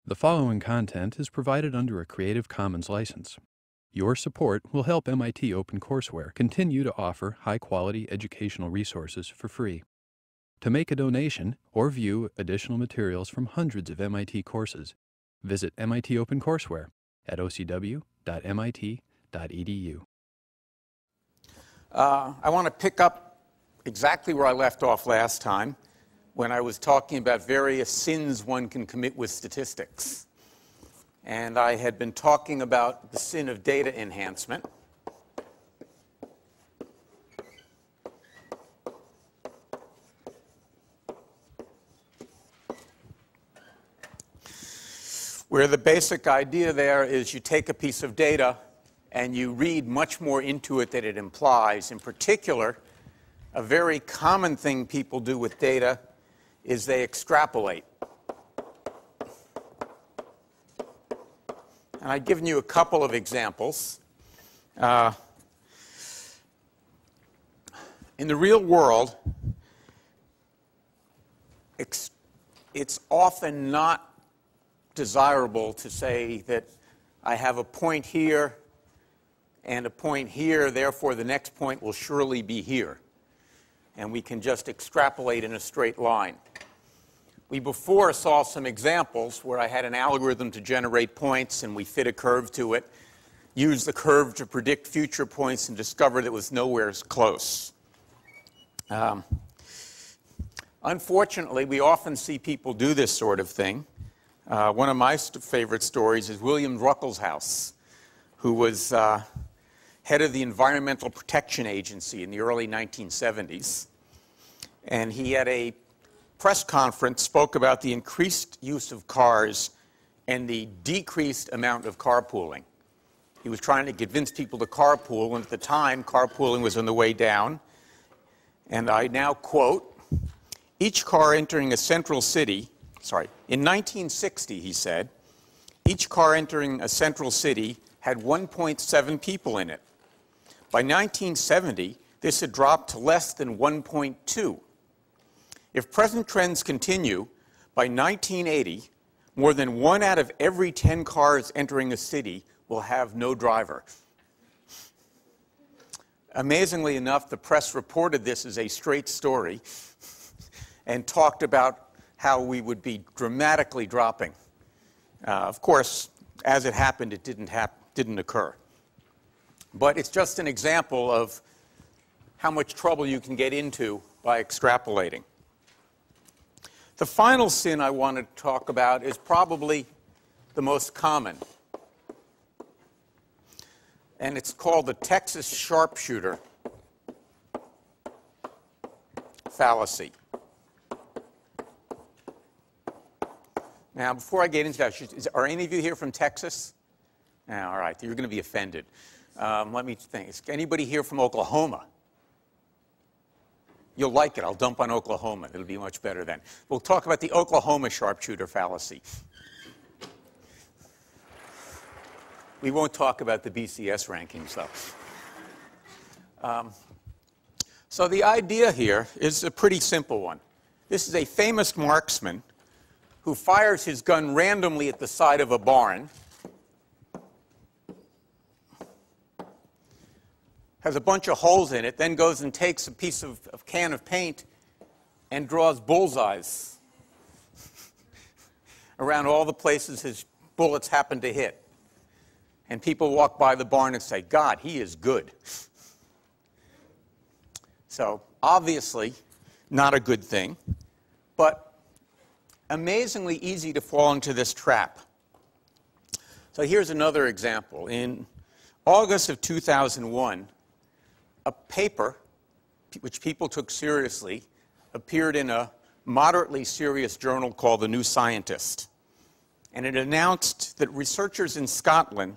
The following content is provided under a Creative Commons license. Your support will help MIT OpenCourseWare continue to offer high-quality educational resources for free. To make a donation or view additional materials from hundreds of MIT courses, visit MIT OpenCourseWare at ocw.mit.edu. I want to pick up exactly where I left off last time when I was talking about various sins one can commit with statistics. And I had been talking about the sin of data enhancement. Where the basic idea there is you take a piece of data and you read much more into it than it implies. In particular, a very common thing people do with data is they extrapolate. And I've given you a couple of examples. In the real world, it's often not desirable to say that I have a point here and a point here, therefore the next point will surely be here. And we can just extrapolate in a straight line. We before saw some examples where I had an algorithm to generate points and we fit a curve to it, used the curve to predict future points and discovered it was nowhere close. Unfortunately, we often see people do this sort of thing. One of my favorite stories is William Ruckelshaus, who was head of the Environmental Protection Agency in the early 1970s. And he had a press conference, spoke about the increased use of cars and the decreased amount of carpooling. He was trying to convince people to carpool, and at the time, carpooling was on the way down. And I now quote, each car entering a central city, in 1960, he said, each car entering a central city had 1.7 people in it. By 1970, this had dropped to less than 1.2. If present trends continue, by 1980, more than 1 out of every 10 cars entering a city will have no driver. Amazingly enough, the press reported this as a straight story and talked about how we would be dramatically dropping. Of course, as it happened, it didn't occur. But it's just an example of how much trouble you can get into by extrapolating. The final sin I want to talk about is probably the most common. And it's called the Texas sharpshooter fallacy. Now, before I get into that, are any of you here from Texas? All right, you're going to be offended. Let me think. Is anybody here from Oklahoma? You'll like it. I'll dump on Oklahoma. It'll be much better then. We'll talk about the Oklahoma sharpshooter fallacy. We won't talk about the BCS rankings, though. So the idea here is a pretty simple one. This is a famous marksman who fires his gun randomly at the side of a barn, has a bunch of holes in it, then goes and takes a piece of can of paint and draws bullseyes around all the places his bullets happen to hit. And people walk by the barn and say, God, he is good. So obviously not a good thing, but amazingly easy to fall into this trap. So here's another example. In August of 2001, a paper, which people took seriously, appeared in a moderately serious journal called The New Scientist. And it announced that researchers in Scotland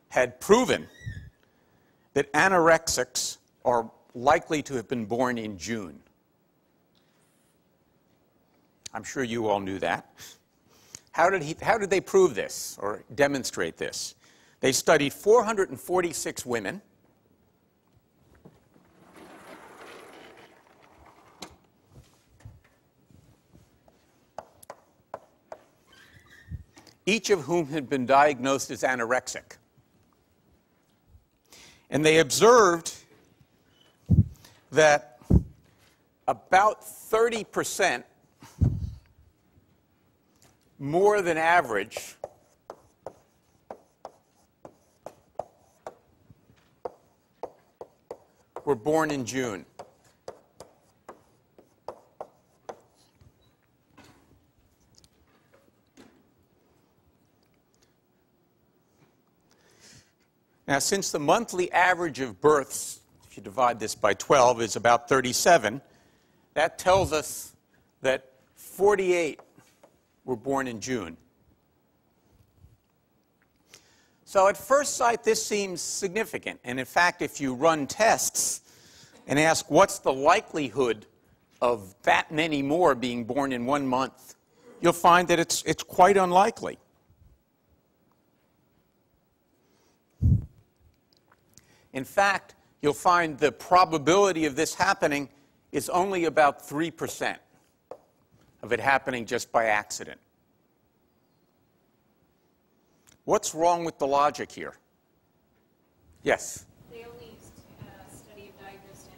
had proven that anorexics are likely to have been born in June. I'm sure you all knew that. How did they prove this or demonstrate this? They studied 446 women. each of whom had been diagnosed as anorexic. And they observed that about 30% more than average were born in June. Now, since the monthly average of births, if you divide this by 12, is about 37, that tells us that 48 were born in June. So at first sight, this seems significant. And in fact, if you run tests and ask what's the likelihood of that many more being born in 1 month, you'll find that it's quite unlikely. In fact, you'll find the probability of this happening is only about 3% of it happening just by accident. What's wrong with the logic here? Yes? They only study of diagnosed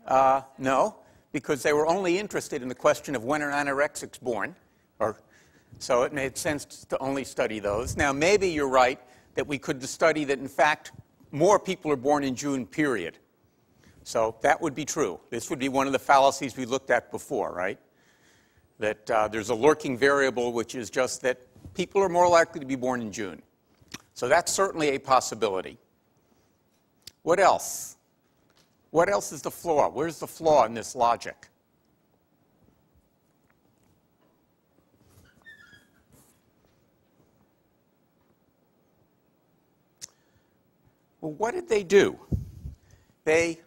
anorexics? No, because they were only interested in the question of when are anorexics born. So it made sense to only study those. Now, maybe you're right that we could study that, in fact, more people are born in June, period. So that would be true. This would be one of the fallacies we looked at before, right? That there's a lurking variable, which is just that people are more likely to be born in June. So that's certainly a possibility. What else? What else is the flaw? Where's the flaw in this logic? Well, what did they do? They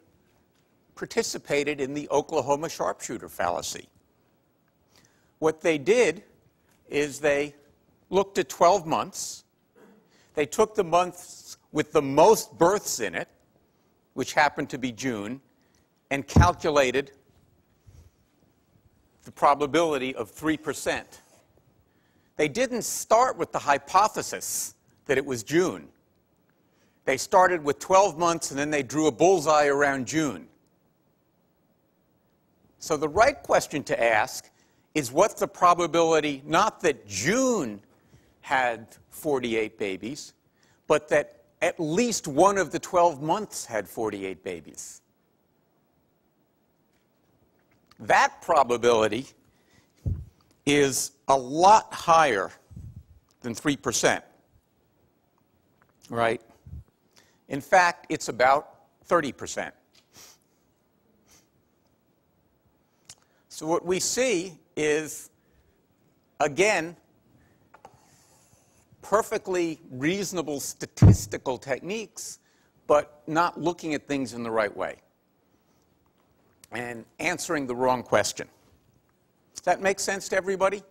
participated in the Oklahoma sharpshooter fallacy. What they did is they looked at 12 months. They took the months with the most births in it, which happened to be June, and calculated the probability of 3%. They didn't start with the hypothesis that it was June. They started with 12 months, and then they drew a bullseye around June. So the right question to ask is, what's the probability, not that June had 48 babies, but that at least one of the 12 months had 48 babies? That probability is a lot higher than 3%, right? In fact, it's about 30%. So what we see is, again, perfectly reasonable statistical techniques, but not looking at things in the right way and answering the wrong question. Does that make sense to everybody?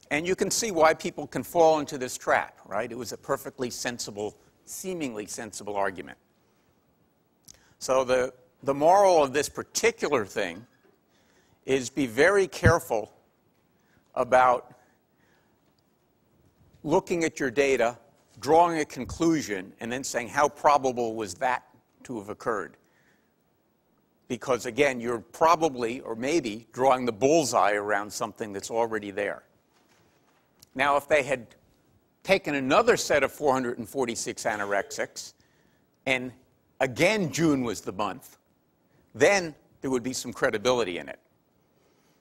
And you can see why people can fall into this trap, right? It was a perfectly sensible, seemingly sensible argument. So the moral of this particular thing is be very careful about looking at your data, drawing a conclusion, and then saying, how probable was that to have occurred? Because, again, you're probably, or maybe, drawing the bullseye around something that's already there. Now, if they had taken another set of 446 anorexics, and again June was the month, then there would be some credibility in it.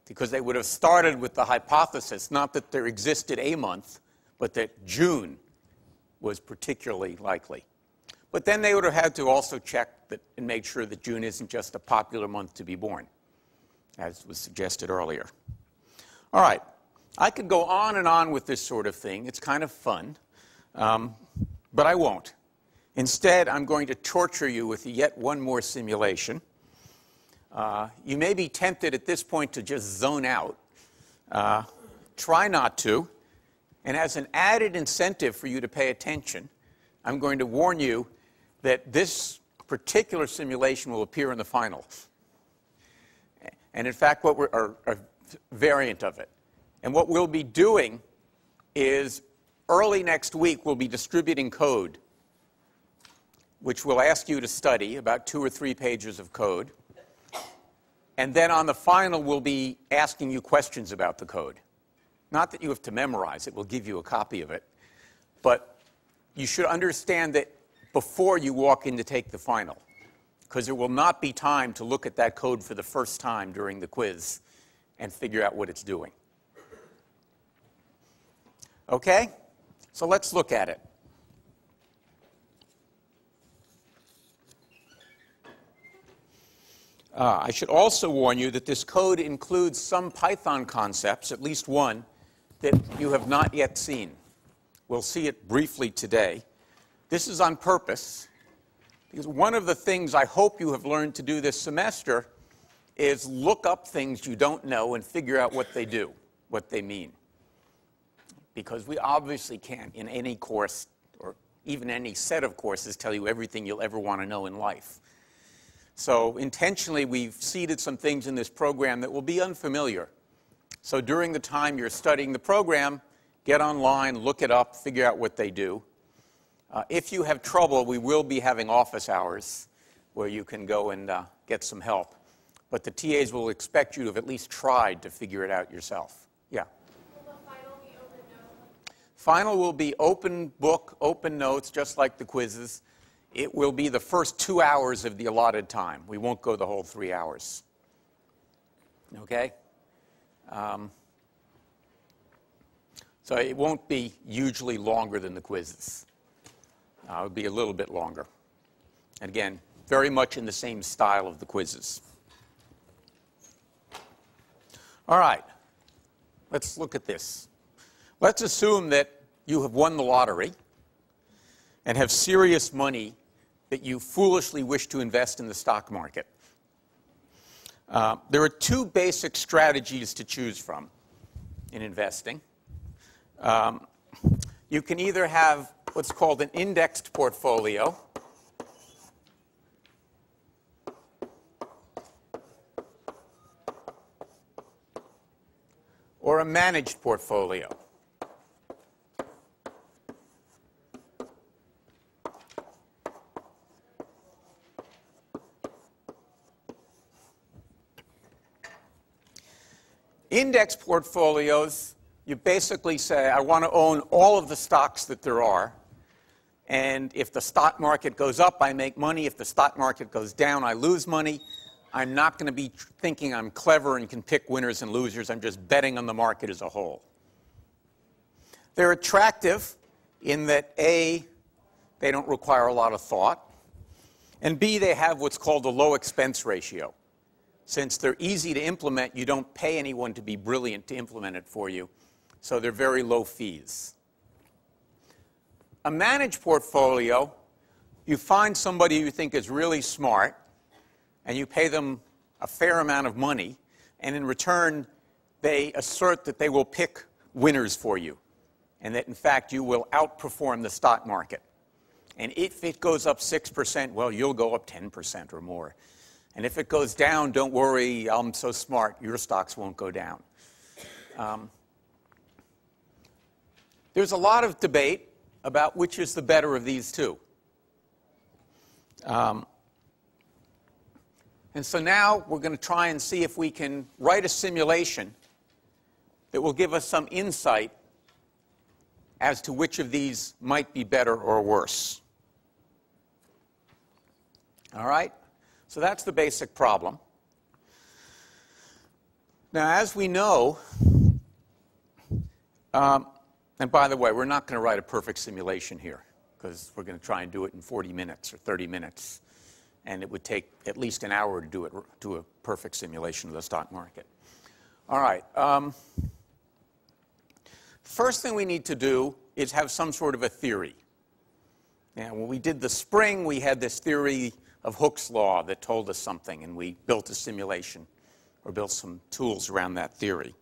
Because they would have started with the hypothesis, not that there existed a month, but that June was particularly likely. But then they would have had to also check that and make sure that June isn't just a popular month to be born, as was suggested earlier. All right. I could go on and on with this sort of thing. It's kind of fun, but I won't. Instead, I'm going to torture you with yet one more simulation. You may be tempted at this point to just zone out. Try not to. And as an added incentive for you to pay attention, I'm going to warn you that this particular simulation will appear in the final. And in fact, a variant of it. And what we'll be doing is early next week we'll be distributing code, which we'll ask you to study, about 2 or 3 pages of code. And then on the final, we'll be asking you questions about the code. Not that you have to memorize it. We'll give you a copy of it. But you should understand that before you walk in to take the final, because there will not be time to look at that code for the first time during the quiz and figure out what it's doing. Okay? So let's look at it. I should also warn you that this code includes some Python concepts, at least one, that you have not yet seen. We'll see it briefly today. This is on purpose, because one of the things I hope you have learned to do this semester is look up things you don't know and figure out what they do, what they mean. Because we obviously can't, in any course, or even any set of courses, tell you everything you'll ever want to know in life. So intentionally, we've seeded some things in this program that will be unfamiliar. So during the time you're studying the program, get online, look it up, figure out what they do. If you have trouble, we will be having office hours where you can go and get some help. But the TAs will expect you to have at least tried to figure it out yourself. Yeah? Will the final be open note? Final will be open book, open notes, just like the quizzes. It will be the first 2 hours of the allotted time. We won't go the whole 3 hours. Okay? So it won't be hugely longer than the quizzes. It would be a little bit longer. And again, very much in the same style of the quizzes. All right. Let's look at this. Let's assume that you have won the lottery and have serious money that you foolishly wish to invest in the stock market. There are 2 basic strategies to choose from in investing. You can either have what's called an indexed portfolio, or a managed portfolio. Index portfolios, you basically say, I want to own all of the stocks that there are. And if the stock market goes up, I make money. If the stock market goes down, I lose money. I'm not going to be thinking I'm clever and can pick winners and losers. I'm just betting on the market as a whole. They're attractive in that, A, they don't require a lot of thought, and B, they have what's called a low expense ratio. Since they're easy to implement, you don't pay anyone to be brilliant to implement it for you, so they're very low fees. A managed portfolio, you find somebody you think is really smart, and you pay them a fair amount of money, and in return, they assert that they will pick winners for you, and that, in fact, you will outperform the stock market. And if it goes up 6%, well, you'll go up 10% or more. And if it goes down, don't worry, I'm so smart, your stocks won't go down. There's a lot of debate about which is the better of these 2. And so now we're going to try and see if we can write a simulation that will give us some insight as to which of these might be better or worse. All right? So that's the basic problem. Now, as we know, and by the way, we're not going to write a perfect simulation here, because we're going to try and do it in 40 minutes or 30 minutes. And it would take at least an hour to do a perfect simulation of the stock market. All right. First thing we need to do is have some sort of a theory. Now, when we did the spring, we had this theory of Hooke's law that told us something, and we built a simulation or built some tools around that theory.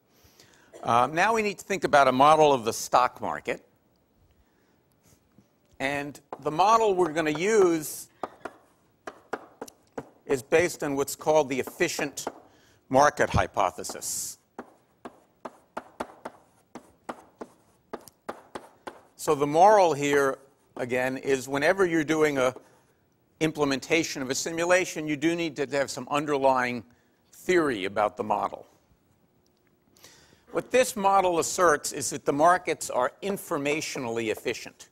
Now we need to think about a model of the stock market. And the model we're going to use is based on what's called the efficient market hypothesis. So the moral here, again, is whenever you're doing a implementation of a simulation, you do need to have some underlying theory about the model. What this model asserts is that the markets are informationally efficient.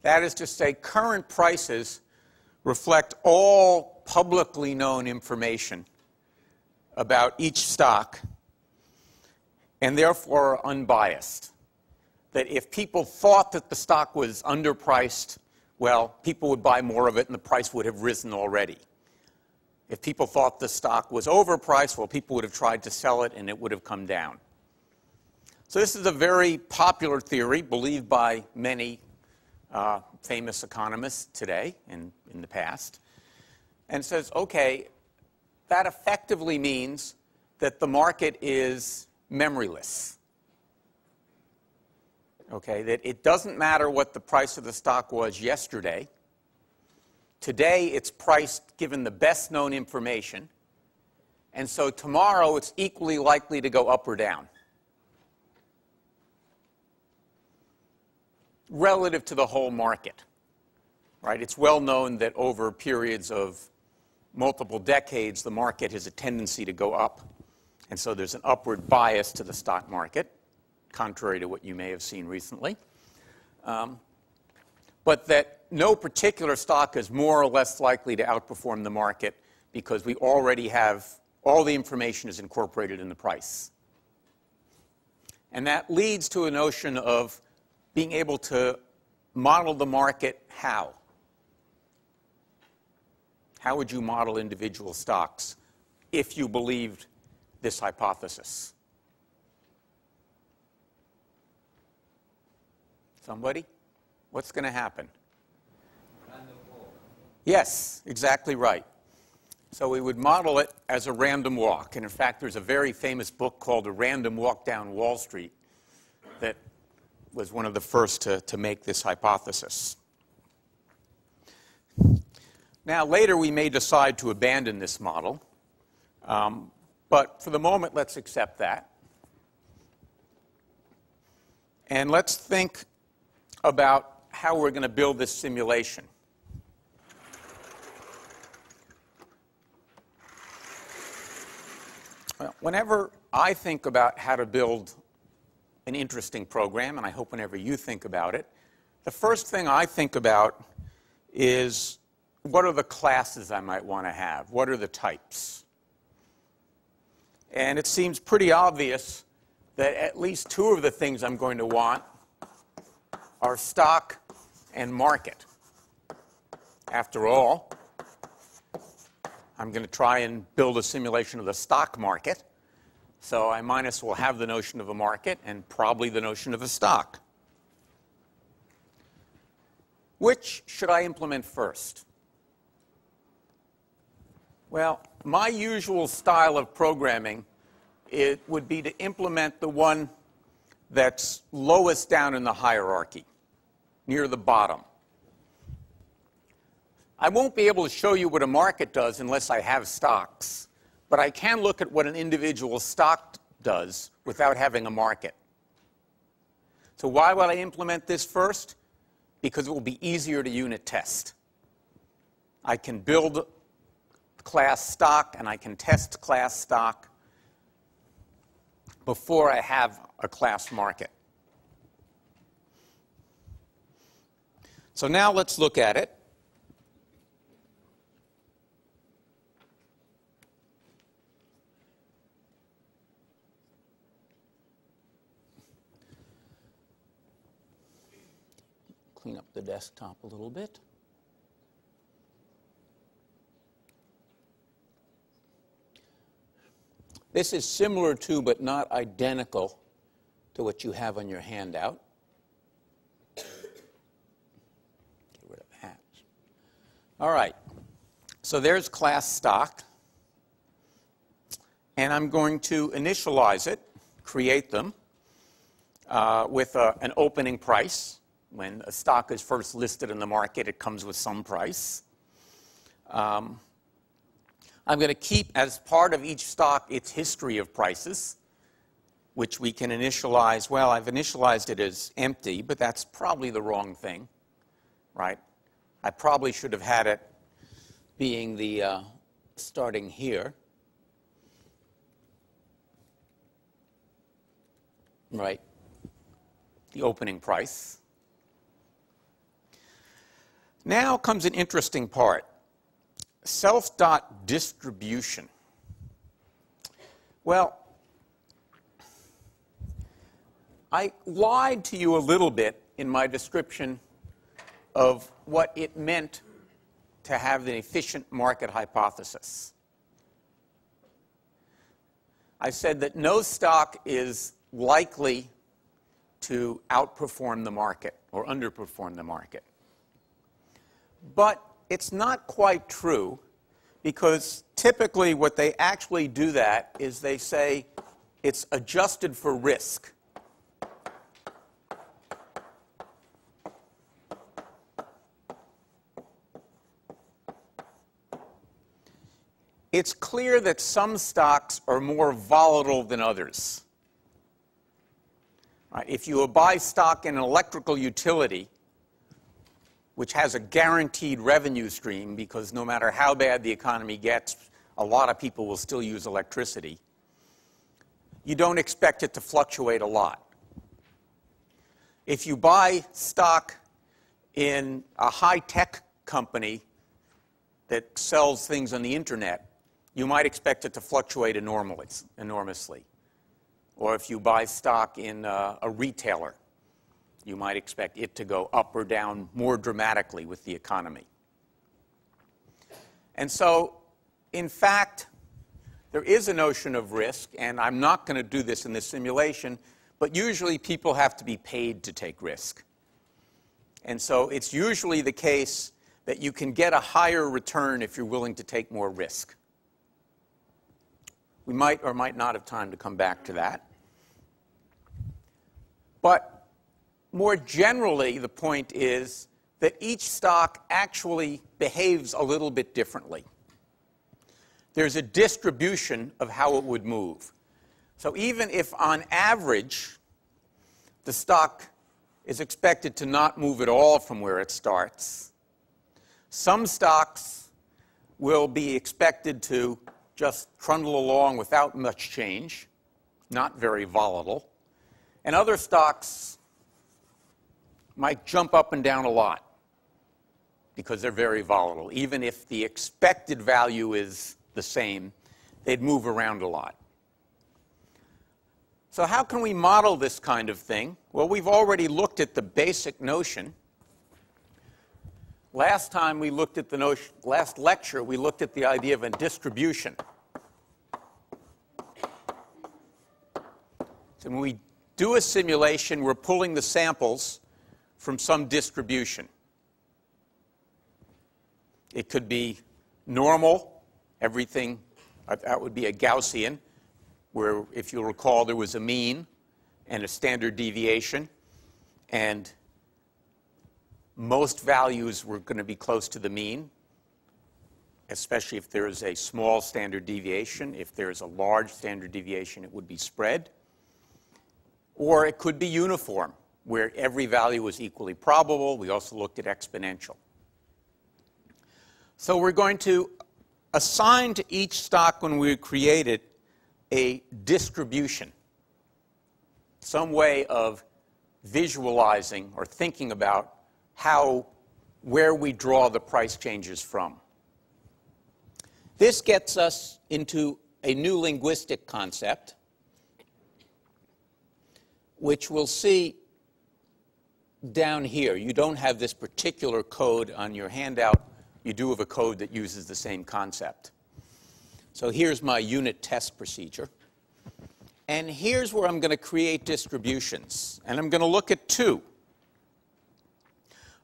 That is to say, current prices reflect all publicly known information about each stock and therefore are unbiased. That if people thought that the stock was underpriced, well, people would buy more of it and the price would have risen already. If people thought the stock was overpriced, well, people would have tried to sell it and it would have come down. So this is a very popular theory believed by many famous economists today and in the past, and says, okay, that effectively means that the market is memoryless. Okay, that it doesn't matter what the price of the stock was yesterday. Today it's priced given the best known information, and so tomorrow it's equally likely to go up or down relative to the whole market. Right? It's well known that over periods of multiple decades, the market has a tendency to go up. And so there's an upward bias to the stock market, contrary to what you may have seen recently. But that no particular stock is more or less likely to outperform the market because we already have all the information is incorporated in the price. And that leads to a notion of being able to model the market how? How would you model individual stocks if you believed this hypothesis? Somebody? What's going to happen? Random walk. Yes, exactly right. So we would model it as a random walk. And in fact, there's a very famous book called A Random Walk Down Wall Street that was one of the first to make this hypothesis. Now, later we may decide to abandon this model, but for the moment, let's accept that. And let's think about how we're going to build this simulation. Well, whenever I think about how to build an interesting program, and I hope whenever you think about it, the first thing I think about is what are the classes I might want to have? What are the types? And it seems pretty obvious that at least two of the things I'm going to want are stock and market. After all, I'm going to try and build a simulation of the stock market, so I might as well have the notion of a market and probably the notion of a stock. Which should I implement first? Well, my usual style of programming, it would be to implement the one that's lowest down in the hierarchy, near the bottom. I won't be able to show you what a market does unless I have stocks, but I can look at what an individual stock does without having a market. So why would I implement this first? Because it will be easier to unit test. I can build class stock and I can test class stock before I have a class market. So now let's look at it. Clean up the desktop a little bit. This is similar to, but not identical to what you have on your handout. Get rid of that. All right. So there's class stock. And I'm going to initialize it, create them, with an opening price. When a stock is first listed in the market, it comes with some price. I'm going to keep, as part of each stock, its history of prices, which we can initialize. Well, I've initialized it as empty, but that's probably the wrong thing, right? I probably should have had it being the starting here, right? The opening price. Now comes an interesting part. Self-dot distribution. Well, I lied to you a little bit in my description of what it meant to have an efficient market hypothesis. I said that no stock is likely to outperform the market or underperform the market. But it's not quite true, because typically what they actually do that is they say it's adjusted for risk. It's clear that some stocks are more volatile than others. If you buy stock in an electrical utility, which has a guaranteed revenue stream, because no matter how bad the economy gets, a lot of people will still use electricity, you don't expect it to fluctuate a lot. If you buy stock in a high-tech company that sells things on the internet, you might expect it to fluctuate enormously. Or if you buy stock in a retailer, you might expect it to go up or down more dramatically with the economy. And so, in fact, there is a notion of risk, and I'm not going to do this in this simulation, but usually people have to be paid to take risk. And so it's usually the case that you can get a higher return if you're willing to take more risk. We might or might not have time to come back to that. But more generally, the point is that each stock actually behaves a little bit differently. There's a distribution of how it would move. So even if on average the stock is expected to not move at all from where it starts, some stocks will be expected to just trundle along without much change, not very volatile. And other stocks might jump up and down a lot because they're very volatile. Even if the expected value is the same, they'd move around a lot. So how can we model this kind of thing? Well, we've already looked at the basic notion. Last time we looked at the notion, last lecture, we looked at the idea of a distribution. So when we do a simulation, we're pulling the samples from some distribution. It could be normal, everything, that would be a Gaussian, where, if you'll recall, there was a mean and a standard deviation, and most values were going to be close to the mean, especially if there is a small standard deviation. If there is a large standard deviation, it would be spread. Or it could be uniform, where every value was equally probable. We also looked at exponential. So we're going to assign to each stock, when we create it, a distribution, some way of visualizing or thinking about where we draw the price changes from. This gets us into a new linguistic concept, which we'll see down here. You don't have this particular code on your handout. You do have a code that uses the same concept. So here's my unit test procedure. And here's where I'm going to create distributions. And I'm going to look at two: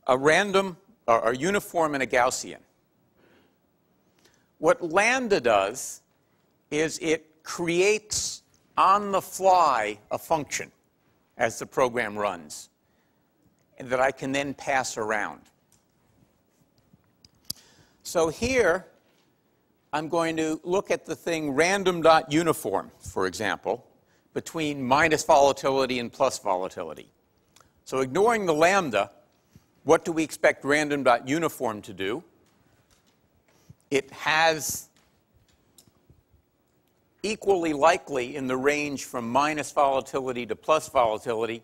a random, or a uniform, and a Gaussian. What lambda does is it creates on the fly a function as the program runs. and that I can then pass around. So here, I'm going to look at the thing random.uniform, for example, between minus volatility and plus volatility. So ignoring the lambda, what do we expect random.uniform to do? It has equally likely in the range from minus volatility to plus volatility,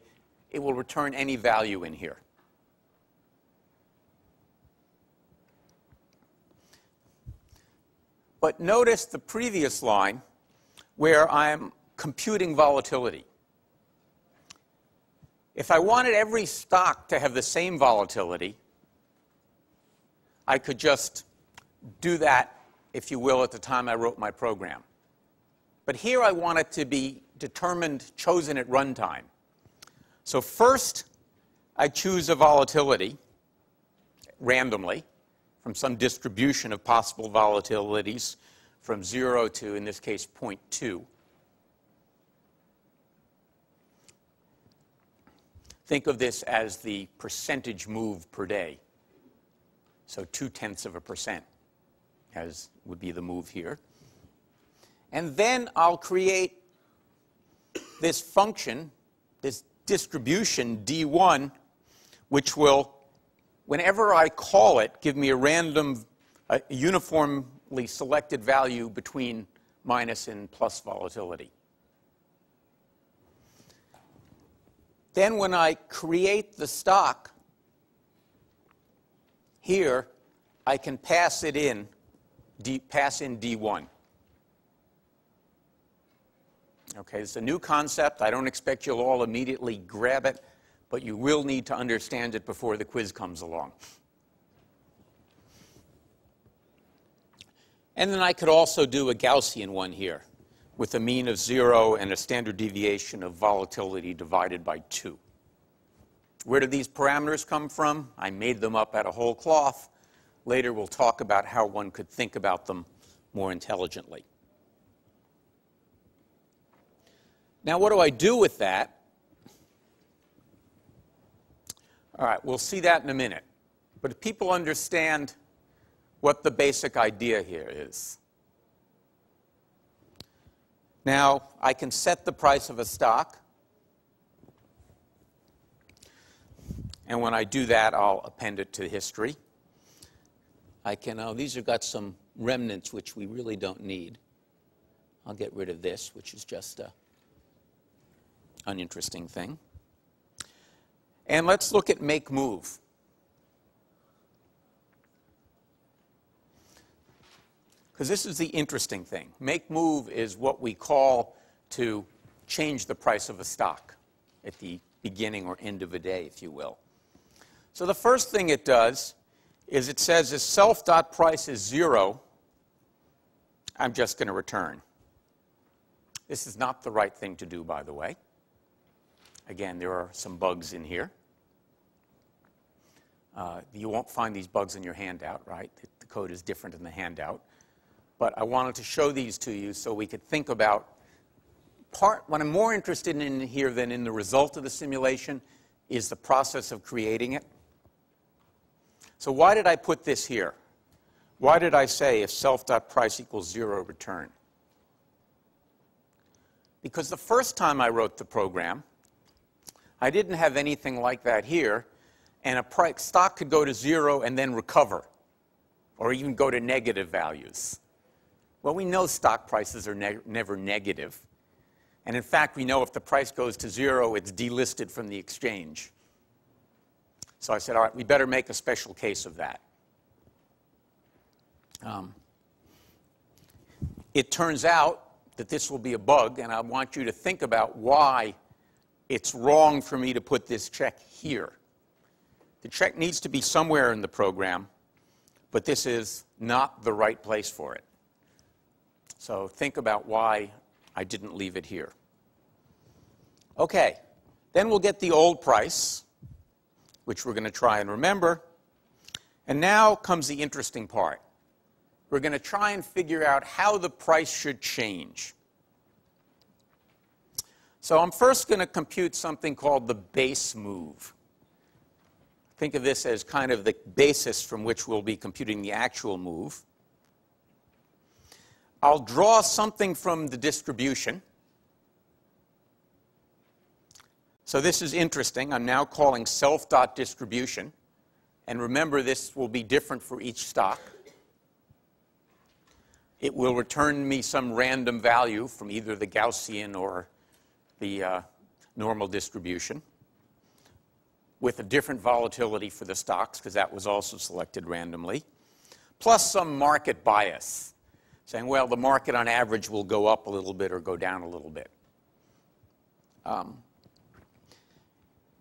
it will return any value in here. But notice the previous line where I'm computing volatility. If I wanted every stock to have the same volatility, I could just do that, if you will, at the time I wrote my program. But here I want it to be determined, chosen at runtime. So first, I choose a volatility randomly from some distribution of possible volatilities from 0 to, in this case, 0.2. Think of this as the percentage move per day. So 0.2%, as would be the move here. And then I'll create this function, this distribution d1, which will, whenever I call it, give me a random, uniformly selected value between minus and plus volatility. Then when I create the stock here, I can pass it in, pass in d1. Okay, it's a new concept. I don't expect you'll all immediately grab it, but you will need to understand it before the quiz comes along. And then I could also do a Gaussian one here with a mean of 0 and a standard deviation of volatility divided by 2. Where do these parameters come from? I made them up out of whole cloth. Later we'll talk about how one could think about them more intelligently. Now, what do I do with that? All right, we'll see that in a minute. But if people understand what the basic idea here is. Now, I can set the price of a stock. And when I do that, I'll append it to history. I can, oh, these have got some remnants which we really don't need. I'll get rid of this, which is just a uninteresting thing. And let's look at make move. Because this is the interesting thing. Make move is what we call to change the price of a stock at the beginning or end of a day, if you will. So the first thing it does is it says if self.price is 0, I'm just going to return. This is not the right thing to do, by the way. Again, there are some bugs in here. You won't find these bugs in your handout, right? The code is different in the handout. But I wanted to show these to you so we could think about what I'm more interested in here than in the result of the simulation is the process of creating it. So why did I put this here? Why did I say if self.price equals 0, return? Because the first time I wrote the program, I didn't have anything like that here, and a stock could go to 0 and then recover, or even go to negative values. Well, we know stock prices are never negative. And in fact, we know if the price goes to 0, it's delisted from the exchange. So I said, all right, we better make a special case of that. It turns out that this will be a bug, and I want you to think about why it's wrong for me to put this check here. The check needs to be somewhere in the program, but this is not the right place for it. So think about why I didn't leave it here. Okay, then we'll get the old price, which we're going to try and remember. And now comes the interesting part. We're going to try and figure out how the price should change. So I'm first going to compute something called the base move. Think of this as kind of the basis from which we'll be computing the actual move. I'll draw something from the distribution. So this is interesting. I'm now calling self.distribution. And remember, this will be different for each stock. It will return me some random value from either the Gaussian or the normal distribution, with a different volatility for the stocks, because that was also selected randomly, plus some market bias, saying, well, the market on average will go up a little bit or go down a little bit.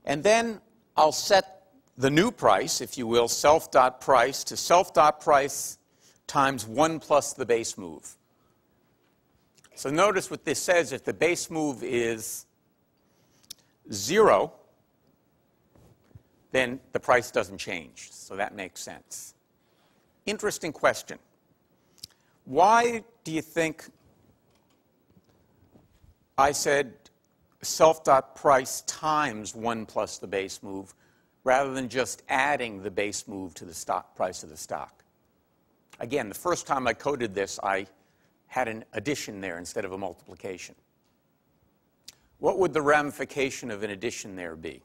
And then I'll set the new price, if you will, self.price to self.price times 1 plus the base move. So notice what this says. If the base move is 0, then the price doesn't change. So that makes sense. Interesting question. Why do you think I said self.price times 1 plus the base move rather than just adding the base move to the stock price of the stock? Again, the first time I coded this, I had an addition there instead of a multiplication. What would the ramification of an addition there be?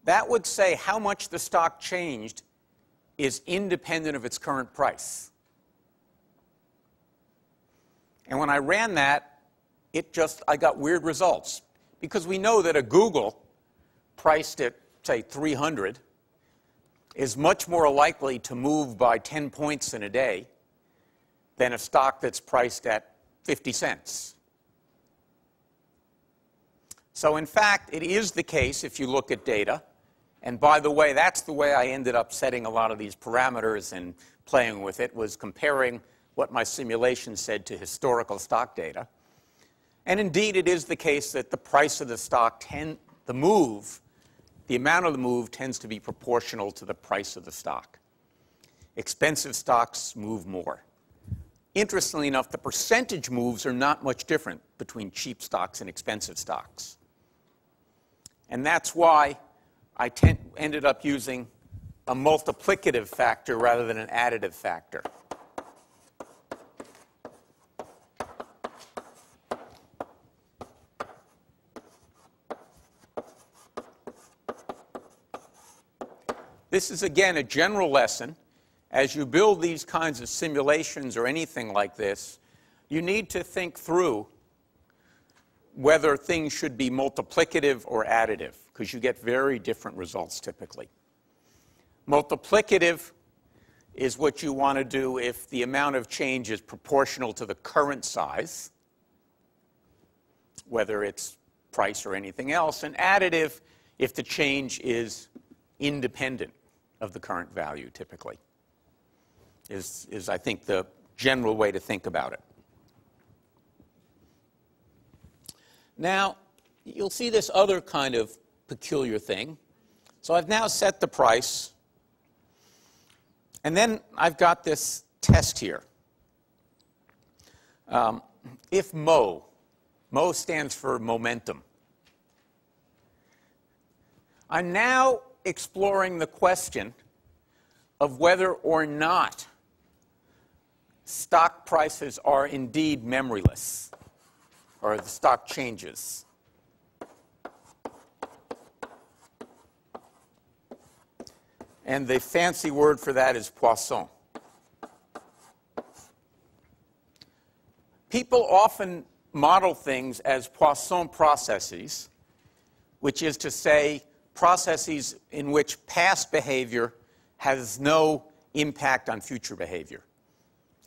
That would say how much the stock changed is independent of its current price. And when I ran that, I got weird results. Because we know that a Google priced at, say, 300 is much more likely to move by 10 points in a day than a stock that's priced at 50 cents. So in fact, it is the case if you look at data. And by the way, that's the way I ended up setting a lot of these parameters and playing with it, was comparing what my simulation said to historical stock data. And indeed, it is the case that the price of the stock, the amount of the move tends to be proportional to the price of the stock. Expensive stocks move more. Interestingly enough, the percentage moves are not much different between cheap stocks and expensive stocks. And that's why I ended up using a multiplicative factor rather than an additive factor. This is, again, a general lesson. As you build these kinds of simulations or anything like this, you need to think through whether things should be multiplicative or additive, because you get very different results typically. Multiplicative is what you want to do if the amount of change is proportional to the current size, whether it's price or anything else, and additive if the change is independent of the current value, typically, is I think, the general way to think about it. Now, you'll see this other kind of peculiar thing. So I've now set the price, and then I've got this test here. If MO stands for momentum, I'm now exploring the question of whether or not stock prices are indeed memoryless, or the stock changes. And the fancy word for that is Poisson. People often model things as Poisson processes, which is to say processes in which past behavior has no impact on future behavior.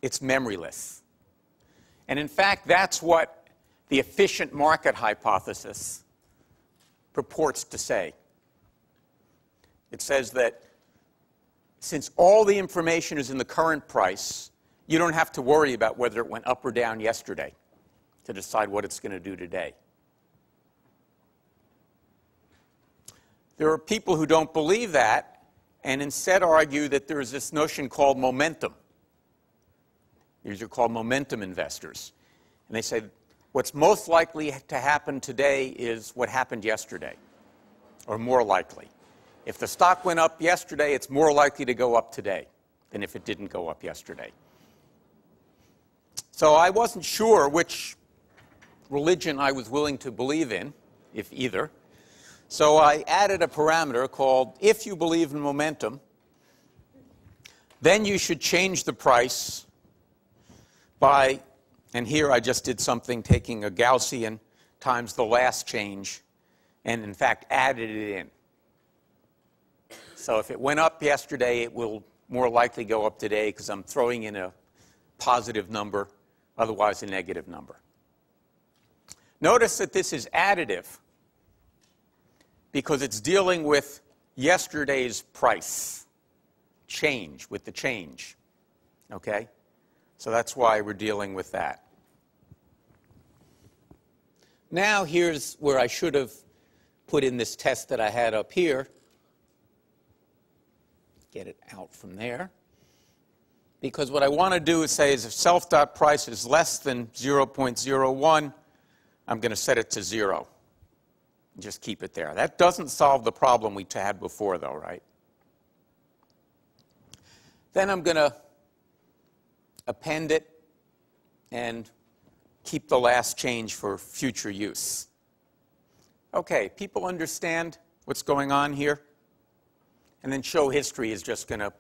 It's memoryless. And in fact, that's what the efficient market hypothesis purports to say. It says that since all the information is in the current price, you don't have to worry about whether it went up or down yesterday to decide what it's going to do today. There are people who don't believe that and instead argue that there is this notion called momentum. These are called momentum investors. And they say what's most likely to happen today is what happened yesterday. or more likely. If the stock went up yesterday, it's more likely to go up today than if it didn't go up yesterday. So I wasn't sure which religion I was willing to believe in, if either. So I added a parameter called, if you believe in momentum, then you should change the price by, and here I just did something taking a Gaussian times the last change, and in fact added it in. So if it went up yesterday, it will more likely go up today because I'm throwing in a positive number, otherwise a negative number. Notice that this is additive because it's dealing with yesterday's price, change, with the change. Okay? So that's why we're dealing with that. Now here's where I should have put in this test that I had up here. Get it out from there. Because what I want to do is say is if self.price is less than 0.01, I'm going to set it to 0. Just keep it there. That doesn't solve the problem we had before, though, right? Then I'm going to append it and keep the last change for future use. Okay, people understand what's going on here? And then show history is just going to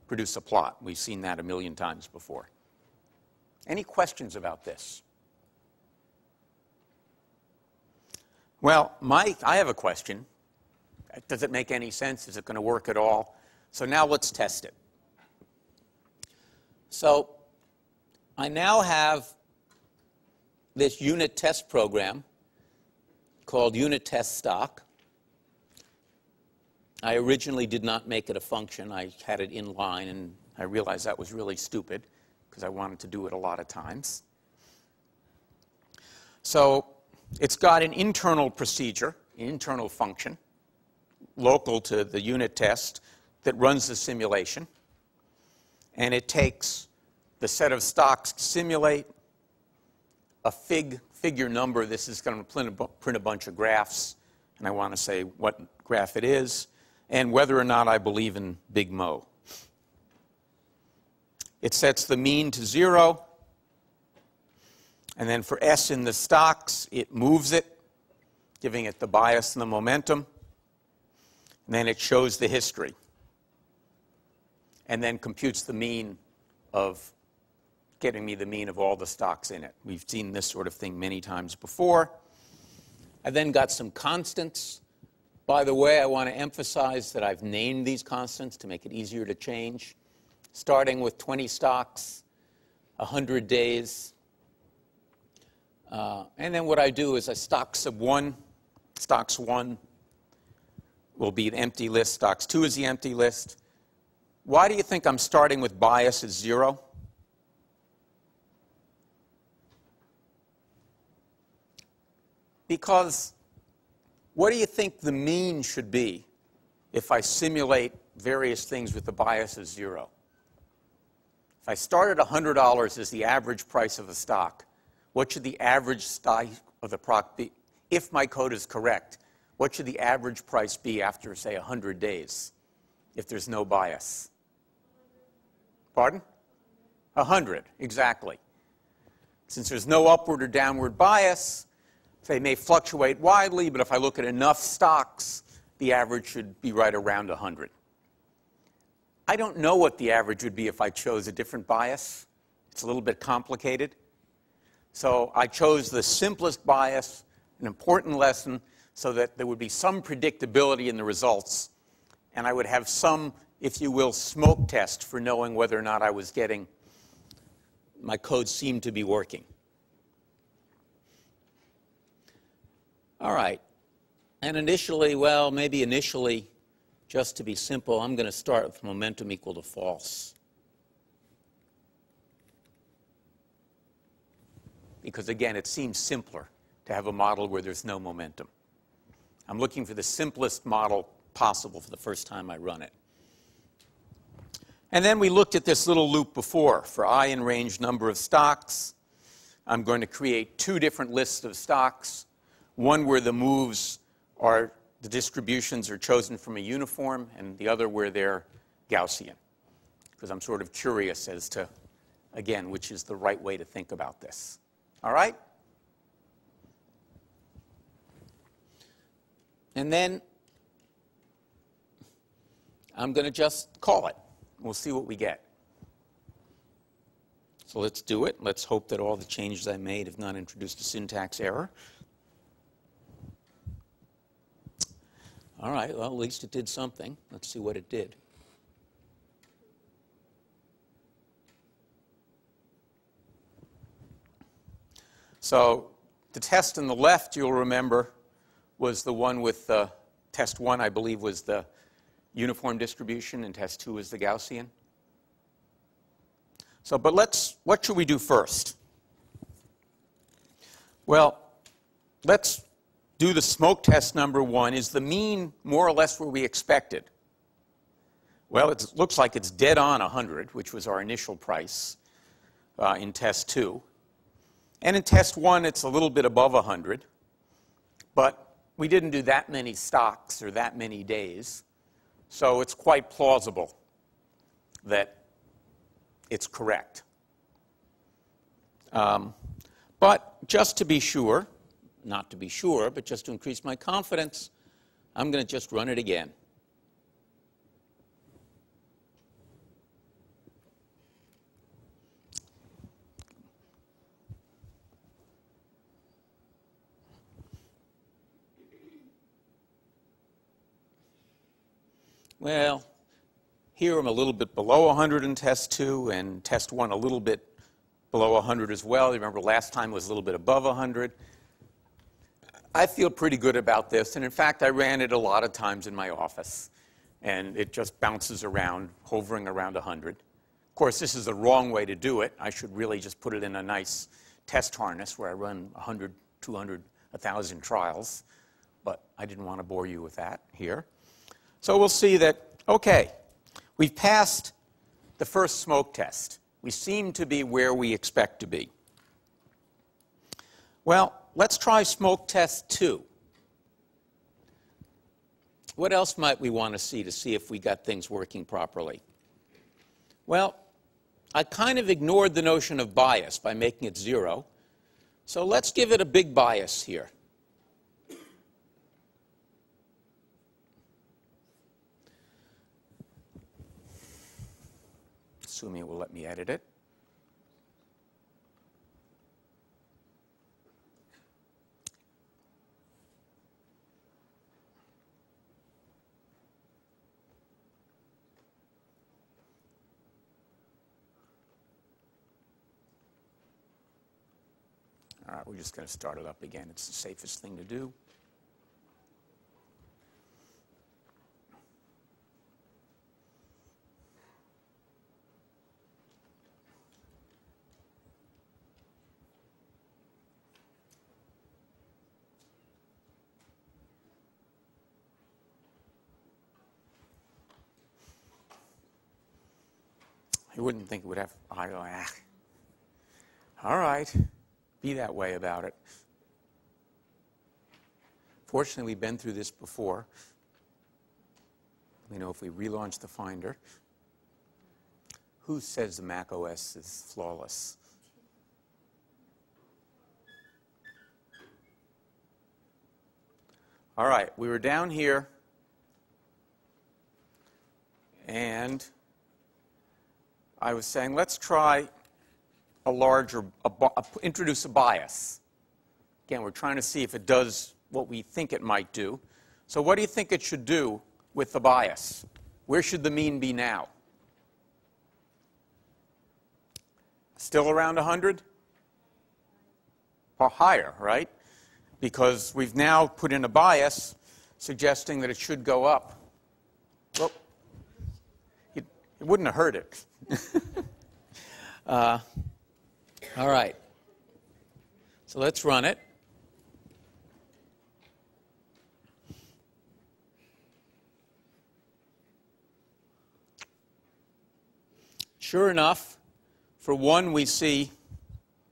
produce a plot. We've seen that a million times before. Any questions about this? Well, I have a question. Does it make any sense? Is it going to work at all? So now let's test it. So I now have this unit test program called unit test stock. I originally did not make it a function. I had it in line, and I realized that was really stupid because I wanted to do it a lot of times. So it's got an internal procedure, an internal function, local to the unit test, that runs the simulation. And it takes the set of stocks to simulate a figure number. This is going to print a bunch of graphs, and I want to say what graph it is, and whether or not I believe in Big Mo. It sets the mean to 0, and then for S in the stocks, it moves it, giving it the bias and the momentum, and then it shows the history, and then computes the mean of getting me the mean of all the stocks in it. We've seen this sort of thing many times before. I then got some constants. By the way, I want to emphasize that I've named these constants to make it easier to change, starting with 20 stocks, 100 days. And then what I do is I stock sub 1. Stocks 1 will be the empty list. Stocks 2 is the empty list. Why do you think I'm starting with bias as 0? Because what do you think the mean should be if I simulate various things with the bias as 0? If I start at $100 as the average price of a stock, what should the average stock of the proc be? If my code is correct, what should the average price be after, say, 100 days, if there's no bias? Pardon? 100, exactly. Since there's no upward or downward bias, they may fluctuate widely, but if I look at enough stocks, the average should be right around 100. I don't know what the average would be if I chose a different bias. It's a little bit complicated. So I chose the simplest bias, an important lesson, so that there would be some predictability in the results, and I would have some, if you will, smoke test for knowing whether or not I was getting, my code seemed to be working. All right. And initially, well, maybe initially, just to be simple, I'm going to start with momentum equal to false. Because, again, it seems simpler to have a model where there's no momentum. I'm looking for the simplest model possible for the first time I run it. And then we looked at this little loop before. For I in range number of stocks, I'm going to create 2 different lists of stocks. One where the moves are the distributions are chosen from a uniform, and the other where they're Gaussian, because I'm sort of curious as to, again, which is the right way to think about this. All right? And then I'm going to just call it. We'll see what we get. So let's do it. Let's hope that all the changes I made have not introduced a syntax error. All right, well, at least it did something. Let's see what it did. So the test on the left, you'll remember, was the one with test 1, I believe, was the uniform distribution, and test 2 was the Gaussian. So, but what should we do first? Well, let's do the smoke test number 1. Is the mean more or less where we expected? Well, it looks like it's dead on 100, which was our initial price in test 2. And in test 1, it's a little bit above 100. But we didn't do that many stocks or that many days. So it's quite plausible that it's correct. But just to be sure, not to be sure, but just to increase my confidence, I'm going to just run it again. Well, here I'm a little bit below 100 in test 2, and test 1 a little bit below 100 as well. You remember last time was a little bit above 100. I feel pretty good about this, and in fact, I ran it a lot of times in my office, and it just bounces around, hovering around 100. Of course, this is the wrong way to do it. I should really just put it in a nice test harness where I run 100, 200, 1,000 trials, but I didn't want to bore you with that here. So we'll see that, okay, we've passed the first smoke test. We seem to be where we expect to be. Well, let's try smoke test 2. What else might we want to see if we got things working properly? Well, I kind of ignored the notion of bias by making it 0. So let's give it a big bias here. Assuming it will let me edit it. All right, we're just going to start it up again. It's the safest thing to do. You wouldn't think it would have, all right, be that way about it. Fortunately, we've been through this before. We know if we relaunch the Finder. Who says the Mac OS is flawless? All right, we were down here, and I was saying, let's try a larger, introduce a bias. Again, we're trying to see if it does what we think it might do. So what do you think it should do with the bias? Where should the mean be now? Still around 100? Or higher, right? Because we've now put in a bias suggesting that it should go up. Well, it wouldn't have hurt it. All right. So let's run it. Sure enough, for 1 we see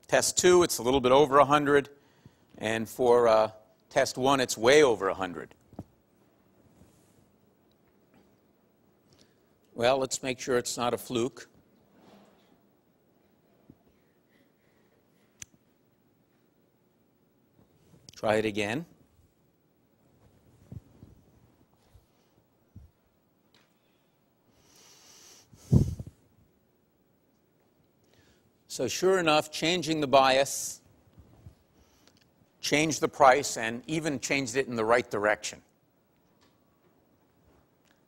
test 2, it's a little bit over 100. And for test 1, it's way over 100. Well, let's make sure it's not a fluke. Try it again. So sure enough, changing the bias changed the price and even changed it in the right direction.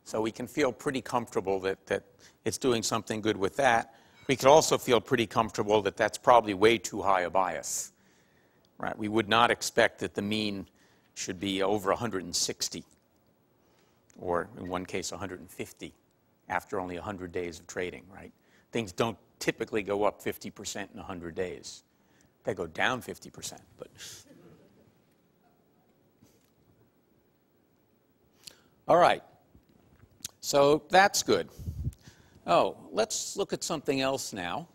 So we can feel pretty comfortable that it's doing something good with that. We could also feel pretty comfortable that that's probably way too high a bias. Right? We would not expect that the mean should be over 160, or in one case 150, after only 100 days of trading. Right? Things don't typically go up 50% in 100 days. They go down 50%, but... All right, so that's good. Oh, let's look at something else now.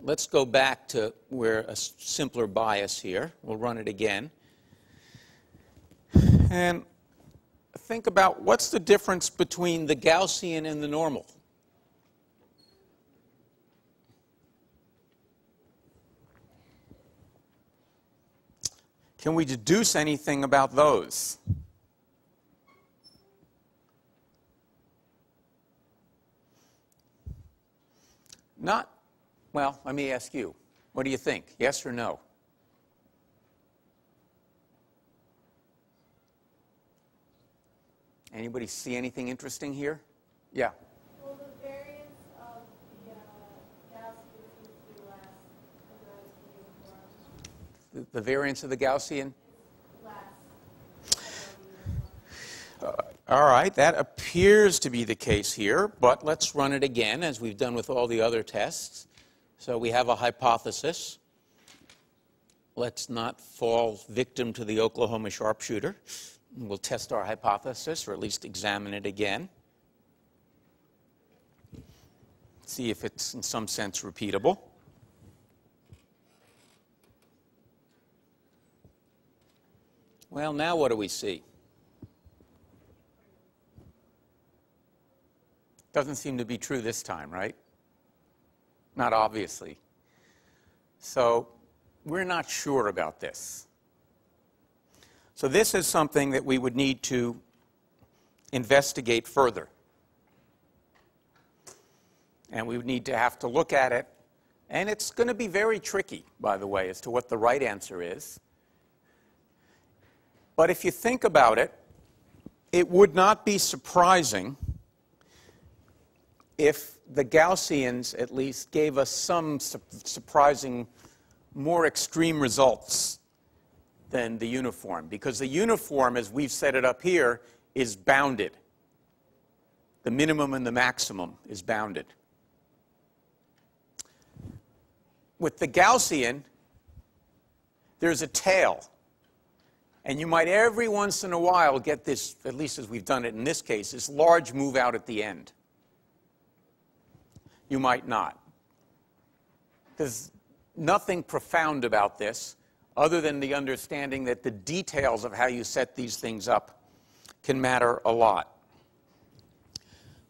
Let's go back to where a simpler bias here. We'll run it again. And think about what's the difference between the Gaussian and the normal. Can we deduce anything about those? Not, well, let me ask you. What do you think? Yes or no? Anybody see anything interesting here? Yeah. Well, the variance of the Gaussian seems to be less than the uniform. The variance of the Gaussian? All right, that appears to be the case here, but let's run it again as we've done with all the other tests. So we have a hypothesis. Let's not fall victim to the Oklahoma sharpshooter. We'll test our hypothesis, or at least examine it again. See if it's in some sense repeatable. Well, now what do we see? Doesn't seem to be true this time, right? Not obviously. So we're not sure about this. So this is something that we would need to investigate further. And we would need to have to look at it. And it's going to be very tricky, by the way, as to what the right answer is. But if you think about it, it would not be surprising if the Gaussians at least gave us some surprising, more extreme results than the uniform. Because the uniform, as we've set it up here, is bounded. The minimum and the maximum is bounded. With the Gaussian, there's a tail. And you might every once in a while get this, at least as we've done it in this case, this large move out at the end. You might not. There's nothing profound about this other than the understanding that the details of how you set these things up can matter a lot.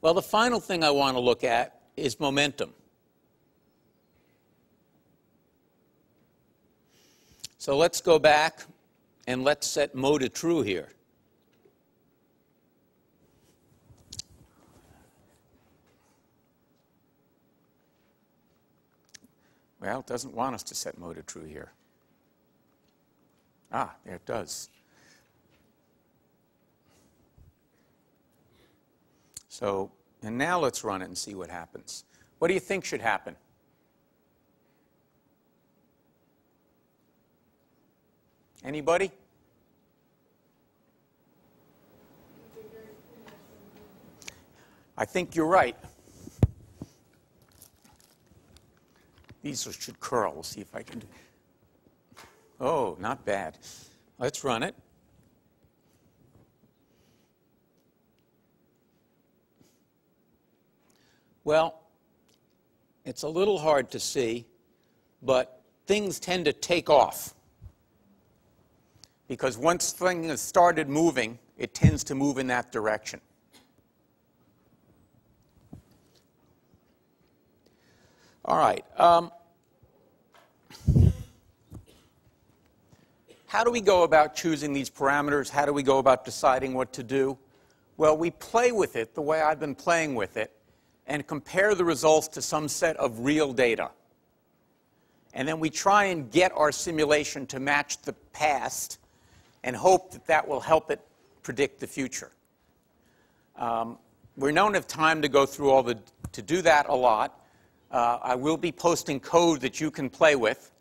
Well, the final thing I want to look at is momentum. So let's go back and let's set mo to true here. Well, it doesn't want us to set mo to true here. Ah, there it does. So, and now let's run it and see what happens. What do you think should happen? Anybody? I think you're right. These should curl. We'll see if I can do. Oh, not bad. Let's run it. Well, it's a little hard to see, but things tend to take off. Because once things have started moving, it tends to move in that direction. All right. How do we go about choosing these parameters? How do we go about deciding what to do? Well, we play with it the way I've been playing with it and compare the results to some set of real data. And then we try and get our simulation to match the past and hope that that will help it predict the future. We don't have time to go through to do that a lot. I will be posting code that you can play with.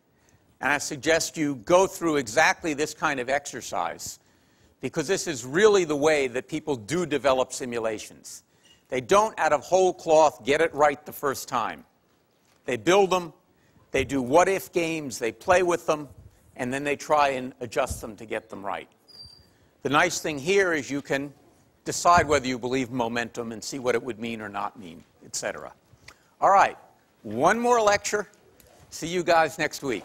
And I suggest you go through exactly this kind of exercise, because this is really the way that people do develop simulations. They don't, out of whole cloth, get it right the first time. They build them, they do what-if games, they play with them, and then they try and adjust them to get them right. The nice thing here is you can decide whether you believe momentum and see what it would mean or not mean, etc. All right, one more lecture. See you guys next week.